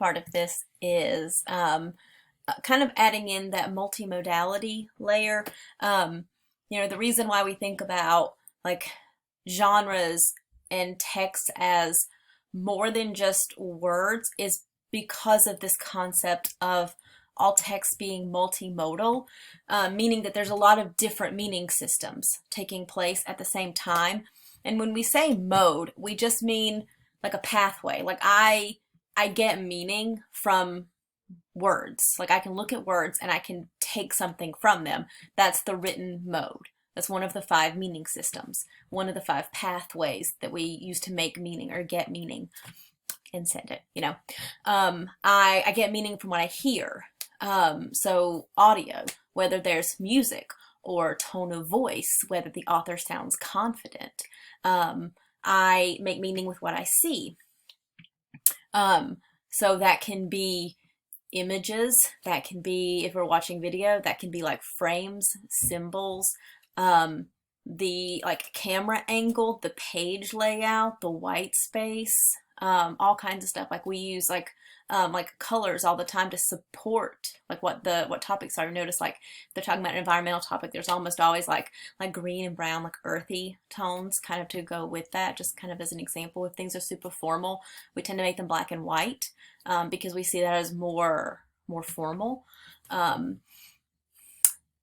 part of this is kind of adding in that multimodality layer. The reason why we think about like genres and text as more than just words is because of this concept of all text being multimodal, meaning that there's a lot of different meaning systems taking place at the same time. And when we say mode, we just mean like a pathway. Like I get meaning from words. Like I can look at words and I can take something from them. That's the written mode. That's one of the 5 meaning systems, one of the 5 pathways that we use to make meaning or get meaning and send it. I get meaning from what I hear. So audio, whether there's music or tone of voice, whether the author sounds confident. I make meaning with what I see. So that can be images, that can be, if we're watching video, that can be like frames, symbols, the like camera angle, the page layout, the white space, all kinds of stuff. Like we use like colors all the time to support like what topics are. Notice like if they're talking about an environmental topic, there's almost always like green and brown, like earthy tones kind of to go with that, just kind of as an example. If things are super formal, we tend to make them black and white, because we see that as more formal.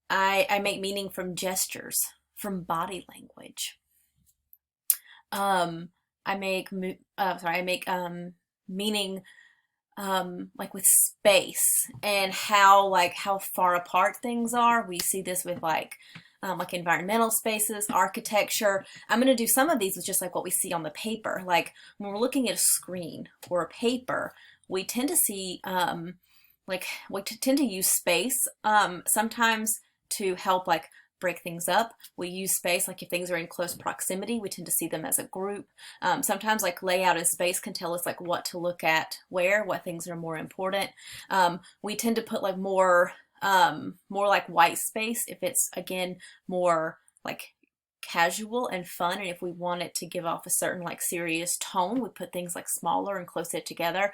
I make meaning from gestures, from body language. I make meaning like with space and how far apart things are. We see this with like environmental spaces, architecture. I'm going to do some of these with just like what we see on the paper. Like when we're looking at a screen or a paper, we tend to see we tend to use space sometimes to help like break things up. We use space like if things are in close proximity, we tend to see them as a group. Sometimes like layout and space can tell us like what to look at where, what things are more important. We tend to put like more like white space if it's again more like casual and fun, and if we want it to give off a certain like serious tone, we put things like smaller and closer together.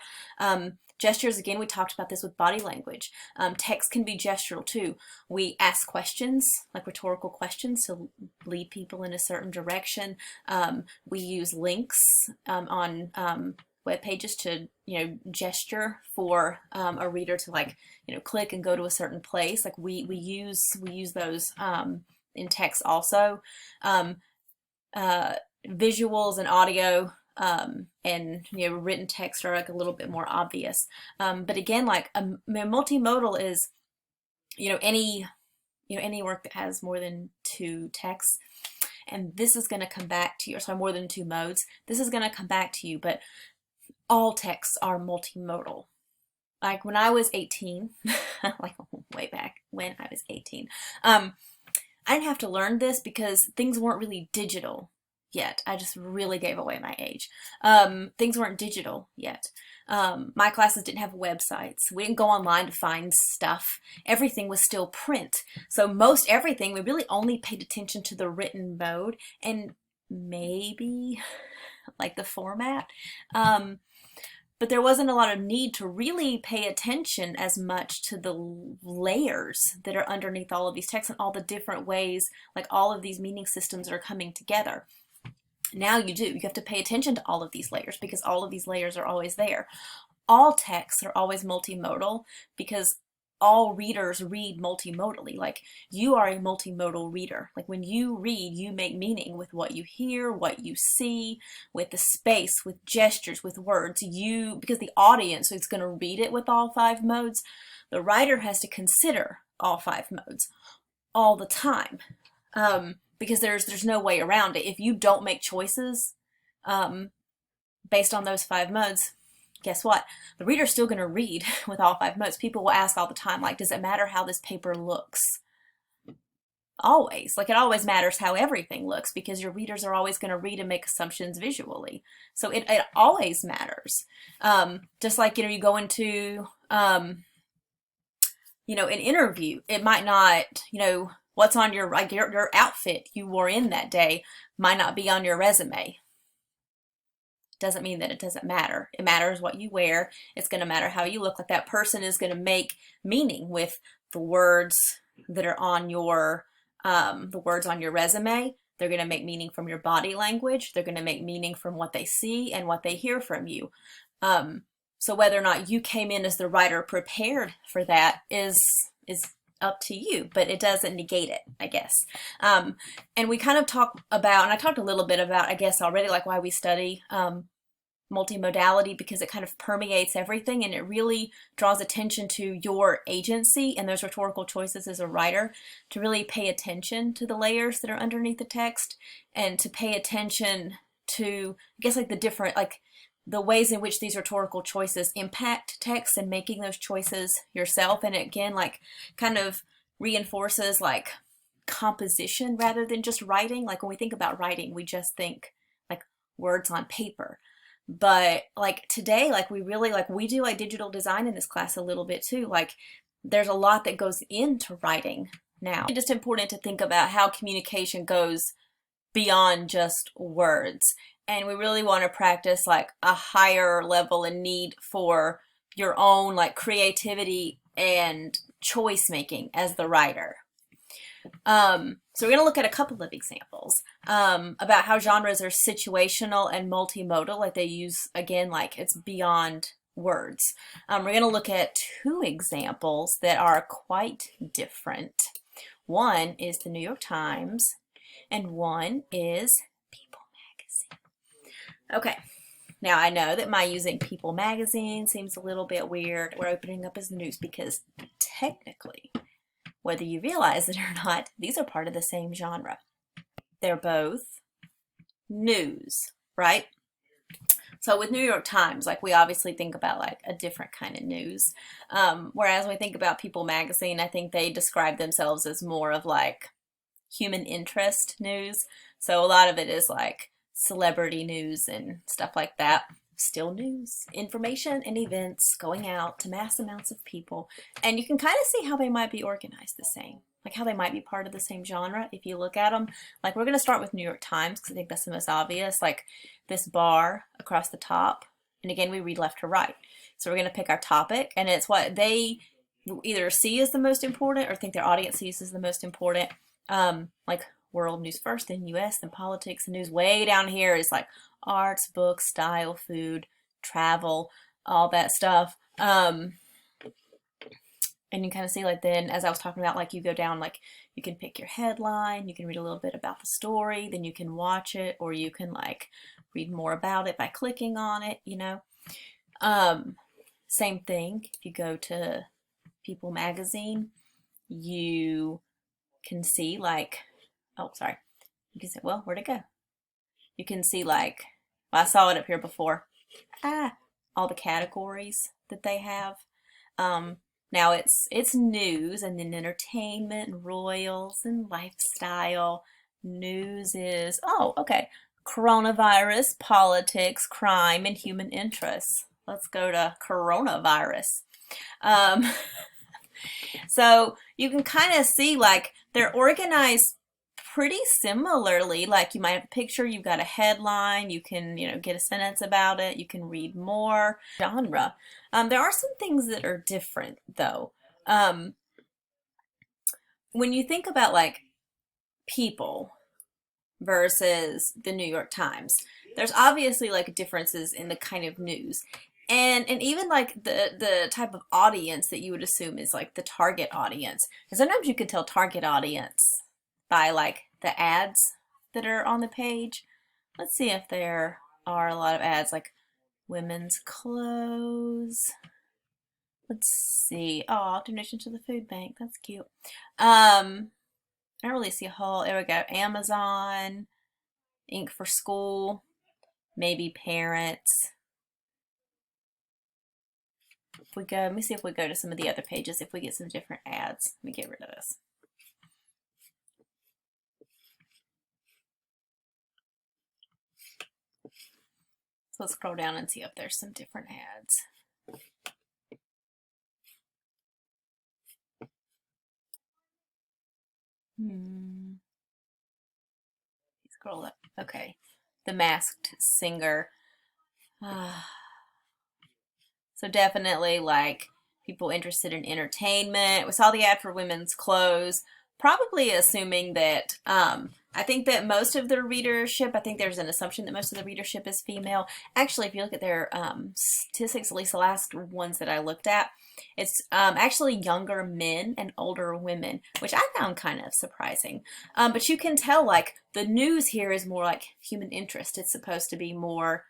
Gestures, again, we talked about this with body language. Text can be gestural too. We ask questions, like rhetorical questions, to lead people in a certain direction. We use links on web pages to gesture for a reader to like click and go to a certain place. Like we use those in text also. Visuals and audio and written text are like a little bit more obvious, but again, like multimodal is any work that has more than 2 texts, and this is going to come back to you, or sorry, more than 2 modes. This is going to come back to you, but all texts are multimodal. Like when I was 18, like way back when I was 18, I didn't have to learn this because things weren't really digital yet. I just really gave away my age. Things weren't digital yet. My classes didn't have websites. We didn't go online to find stuff. Everything was still print. So most everything, we really only paid attention to the written mode and maybe like the format. But there wasn't a lot of need to really pay attention as much to the layers that are underneath all of these texts and all the different ways, like all of these meaning systems are coming together. Now you do. You have to pay attention to all of these layers because all of these layers are always there. All texts are always multimodal because all readers read multimodally. Like you are a multimodal reader. Like when you read, you make meaning with what you hear, what you see, with the space, with gestures, with words. Because the audience is going to read it with all 5 modes, the writer has to consider all 5 modes all the time. Because there's no way around it. If you don't make choices based on those 5 modes, guess what? The reader's still going to read with all 5 modes. People will ask all the time, like, does it matter how this paper looks? Always. Like, it always matters how everything looks because your readers are always going to read and make assumptions visually. So it always matters. Just like, you go into, an interview. It might not, what's on your outfit you wore in that day might not be on your resume. doesn't mean that it doesn't matter. It matters what you wear. It's going to matter how you look. Like that person is going to make meaning with the words that are on your the words on your resume. They're going to make meaning from your body language. They're going to make meaning from what they see and what they hear from you. So whether or not you came in as the writer prepared for that is up to you, but it doesn't negate it, I guess. And we kind of talk about, and I talked a little bit about, I guess already, like why we study multimodality, because it kind of permeates everything and it really draws attention to your agency and those rhetorical choices as a writer, to really pay attention to the layers that are underneath the text and to pay attention to, I guess, like the different, like the ways in which these rhetorical choices impact text and making those choices yourself. And again, like kind of reinforces like composition rather than just writing. Like when we think about writing, we just think like words on paper. But like today, like we really, like we do like digital design in this class a little bit too. Like there's a lot that goes into writing now. It's just important to think about how communication goes beyond just words. And we really want to practice like a higher level and need for your own like creativity and choice making as the writer. So we're going to look at a couple of examples about how genres are situational and multimodal, like they use, again, like it's beyond words. We're going to look at two examples that are quite different. One is the New York Times, and one is People Magazine. Okay, now I know that my using People Magazine seems a little bit weird. We're opening up as news because technically, whether you realize it or not, these are part of the same genre. They're both news, right? So with New York Times, like we obviously think about like a different kind of news. Whereas when we think about People Magazine, I think they describe themselves as more of like human interest news. So a lot of it is like celebrity news and stuff like that. Still news, information and events going out to mass amounts of people. And you can kind of see how they might be organized the same, like how they might be part of the same genre if you look at them. Like we're going to start with New York Times because I think that's the most obvious, like this bar across the top. And again, we read left to right. So we're going to pick our topic, and it's what they either see as the most important or think their audience sees as the most important. Like world news first, then US, then politics. The news way down here is like arts, books, style, food, travel, all that stuff. And you kind of see like then, as I was talking about, like you go down, like you can pick your headline, you can read a little bit about the story, then you can watch it, or you can like read more about it by clicking on it, you know. Same thing, if you go to People Magazine, you can see like, oh, sorry. You can say, well, where'd it go? You can see like, well, I saw it up here before. All the categories that they have. Now it's news and then entertainment and royals and lifestyle. News is, oh, okay. Coronavirus, politics, crime, and human interests. Let's go to coronavirus. So you can kind of see like they're organized pretty similarly. Like you might have a picture, you've got a headline, you can, you know, get a sentence about it, you can read more. Genre. There are some things that are different though. When you think about like People versus the New York Times, there's obviously like differences in the kind of news. And even like the type of audience that you would assume is like the target audience. And sometimes you can tell target audience by like the ads that are on the page. Let's see if there are a lot of ads like women's clothes. Let's see. Oh, donation to the food bank. That's cute. I don't really see a whole. There we go. Amazon, Ink for School, maybe Parents. If we go, let me see if we go to some of the other pages, if we get some different ads. Let me get rid of this. So let's scroll down and see if there's some different ads. Scroll up. Okay. The Masked Singer. So definitely like people interested in entertainment. We saw the ad for women's clothes, probably assuming that I think that most of the readership, I think there's an assumption that most of the readership is female. Actually, if you look at their statistics, at least the last ones that I looked at, it's actually younger men and older women, which I found kind of surprising. But you can tell like the news here is more like human interest. It's supposed to be more,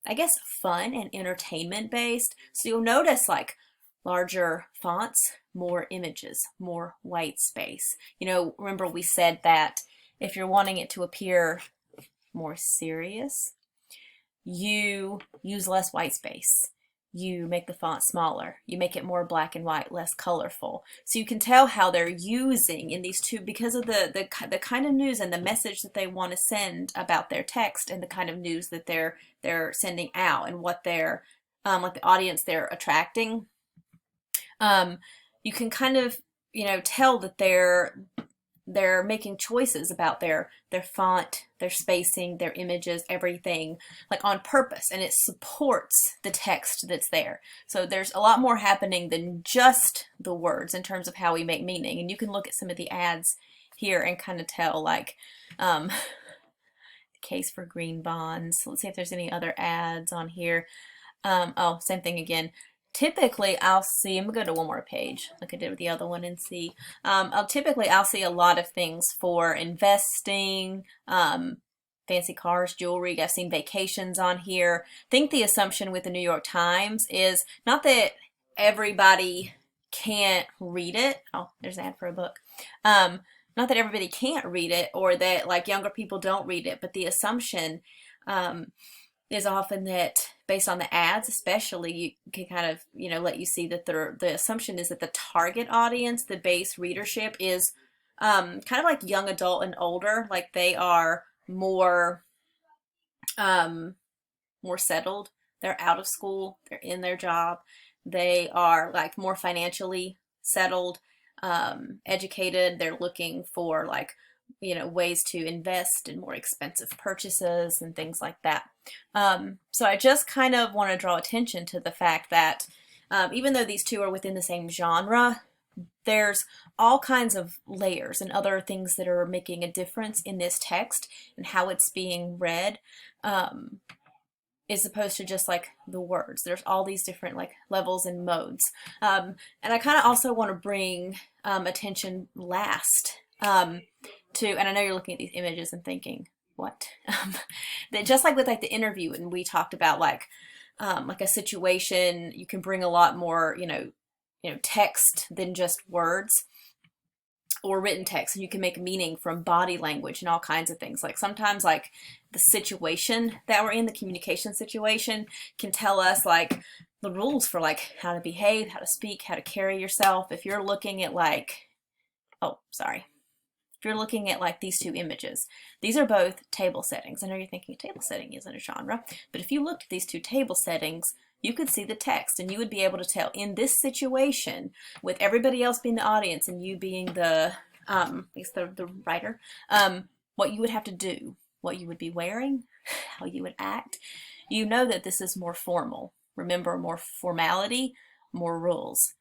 I guess, fun and entertainment based. So you'll notice like larger fonts, more images, more white space. You know, remember we said that if you're wanting it to appear more serious, you use less white space. You make the font smaller. You make it more black and white, less colorful. So you can tell how they're using in these two, because of the kind of news and the message that they want to send about their text, and the kind of news that they're sending out, and what they're like the audience they're attracting. You can kind of, you know, tell that they're making choices about their font, their spacing, their images, everything, like on purpose, and it supports the text that's there. So there's a lot more happening than just the words in terms of how we make meaning. And you can look at some of the ads here and kind of tell like case for green bonds. Let's see if there's any other ads on here. Oh, same thing again. Typically, I'll see, I'm going to go to one more page like I did with the other one and see. I'll see a lot of things for investing, fancy cars, jewelry. I've seen vacations on here. I think the assumption with the New York Times is not that everybody can't read it. Oh, there's an ad for a book. Not that everybody can't read it, or that like younger people don't read it, but the assumption is often that based on the ads, especially, you can kind of, you know, let you see that the assumption is that the target audience, the base readership, is kind of like young adult and older. Like they are more more settled. They're out of school. They're in their job. They are like more financially settled, educated. They're looking for like, you know, ways to invest in more expensive purchases and things like that. So I just kind of want to draw attention to the fact that even though these two are within the same genre, there's all kinds of layers and other things that are making a difference in this text and how it's being read, as opposed to just like the words. There's all these different like levels and modes. And I kind of also want to bring attention last to, and I know you're looking at these images and thinking, what? That just like with like the interview, and we talked about like a situation, you can bring a lot more, you know, text than just words, or written text, and you can make meaning from body language and all kinds of things. Like sometimes like the situation that we're in, the communication situation, can tell us like the rules for like how to behave, how to speak, how to carry yourself. If you're looking at like, oh, sorry. If you're looking at like these two images, these are both table settings. I know you're thinking table setting isn't a genre, but if you looked at these two table settings, you could see the text, and you would be able to tell in this situation, with everybody else being the audience and you being the, I guess the writer, what you would have to do, what you would be wearing, how you would act. You know that this is more formal. Remember, more formality, more rules.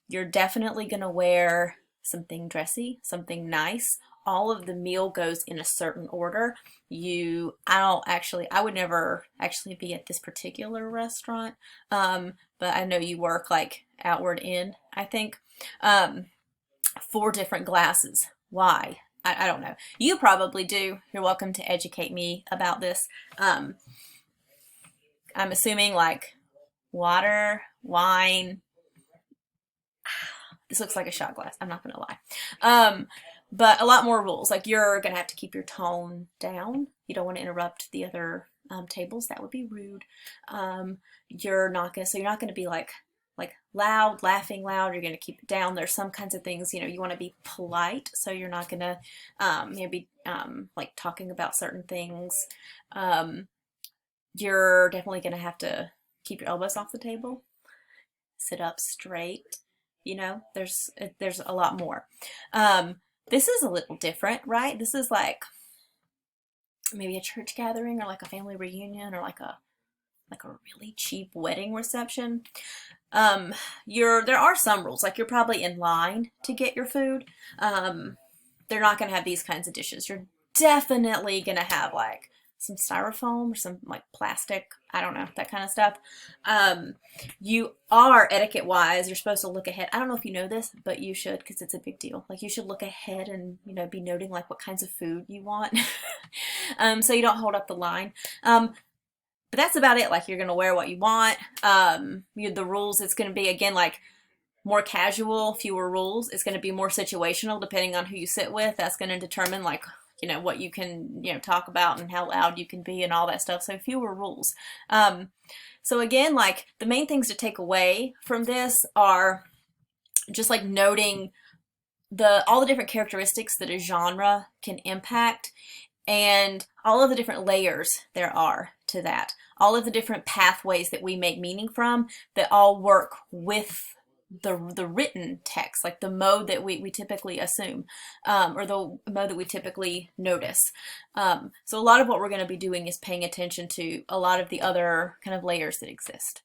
You're definitely going to wear something dressy, something nice. All of the meal goes in a certain order. I would never actually be at this particular restaurant, but I know you work like outward in, I think. 4 different glasses. Why? I don't know. You probably do. You're welcome to educate me about this. I'm assuming like water, wine. This looks like a shot glass. I'm not going to lie. But a lot more rules. Like you're going to have to keep your tone down. You don't want to interrupt the other tables. That would be rude. You're not going to be like loud, laughing loud. You're going to keep it down. There's some kinds of things, you want to be polite. So you're not going to be like talking about certain things. You're definitely going to have to keep your elbows off the table. Sit up straight. There's a lot more. This is a little different, right? This is like maybe a church gathering, or like a family reunion, or like a like a really cheap wedding reception, there are some rules. Like, you're probably in line to get your food. They're not going to have these kinds of dishes. You're definitely going to have like some styrofoam or some like plastic, I don't know, that kind of stuff. You are, etiquette wise, you're supposed to look ahead. I don't know if you know this, but you should, because it's a big deal. Like, you should look ahead and, you know, be noting like what kinds of food you want. So you don't hold up the line. But that's about it. Like, you're going to wear what you want. The rules, it's going to be, again, like more casual, fewer rules. It's going to be more situational depending on who you sit with. That's going to determine, like, you know, what you can, you know, talk about and how loud you can be and all that stuff. So fewer rules. So again, like, the main things to take away from this are just like noting all the different characteristics that a genre can impact, and all of the different layers there are to that, all of the different pathways that we make meaning from that all work with the written text, like the mode that we typically assume, or the mode that we typically notice. So a lot of what we're going to be doing is paying attention to a lot of the other kind of layers that exist.